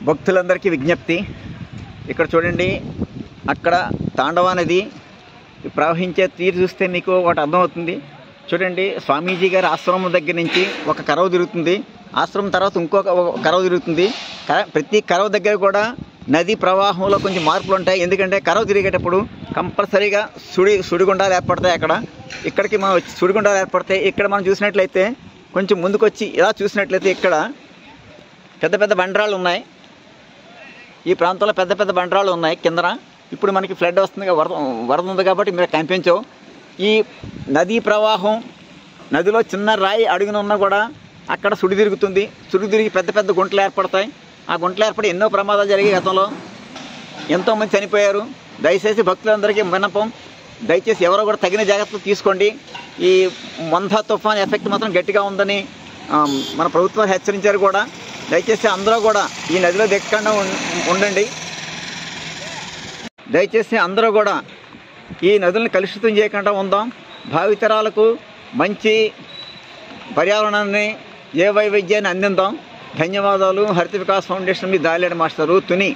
భక్తులందరికీ విజ్ఞప్తి, ఇక్కడ చూడండి, అక్కడ తాండవ నది ప్రవహించే తీరు చూస్తే మీకు ఒకటి అర్థమవుతుంది. చూడండి, స్వామీజీ గారి ఆశ్రమం దగ్గర నుంచి ఒక కరవ తిరుగుతుంది, ఆశ్రమం తర్వాత ఇంకొక కరవ తిరుగుతుంది. ప్రతి కరవ దగ్గర కూడా నది ప్రవాహంలో కొంచెం మార్పులు ఉంటాయి. ఎందుకంటే కరవ తిరిగేటప్పుడు కంపల్సరీగా సుడిగుండాలు ఏర్పడతాయి. ఇక్కడికి మనం సుడిగుండాలు ఏర్పడతాయి. ఇక్కడ మనం చూసినట్లయితే కొంచెం ముందుకొచ్చి ఇలా చూసినట్లయితే ఇక్కడ పెద్ద పెద్ద బండరాళ్ళు ఉన్నాయి. ఈ ప్రాంతంలో పెద్ద పెద్ద బండరాళ్ళు ఉన్నాయి కిందన. ఇప్పుడు మనకి ఫ్లడ్ వస్తుంది, వరద ఉంది కాబట్టి మీరు కనిపించవు. ఈ నదీ ప్రవాహం, నదిలో చిన్న రాయి అడుగున ఉన్నా కూడా అక్కడ సుడి తిరిగి పెద్ద పెద్ద గుంటలు ఏర్పడతాయి. ఆ గుంటలు ఏర్పడి ఎన్నో ప్రమాదాలు జరిగాయి. గతంలో ఎంతోమంది చనిపోయారు. దయచేసి భక్తులందరికీ విన్నపం, దయచేసి ఎవరో కూడా తగిన జాగ్రత్తలు తీసుకోండి. ఈ మందా తుఫాన్ ఎఫెక్ట్ మాత్రం గట్టిగా ఉందని మన ప్రభుత్వం హెచ్చరించారు కూడా. దయచేసి అందరూ కూడా ఈ నదిలో దిక్కకుండా ఉండండి. దయచేసి అందరూ కూడా ఈ నదులను కలుషితం చేయకుండా ఉందాం. భావితరాలకు మంచి పర్యావరణాన్ని, జీవ వైవిధ్యాన్ని అందిద్దాం. ధన్యవాదాలు. హరిత వికాస్ ఫౌండేషన్ మీ దాలేడు మాస్టరు తుని.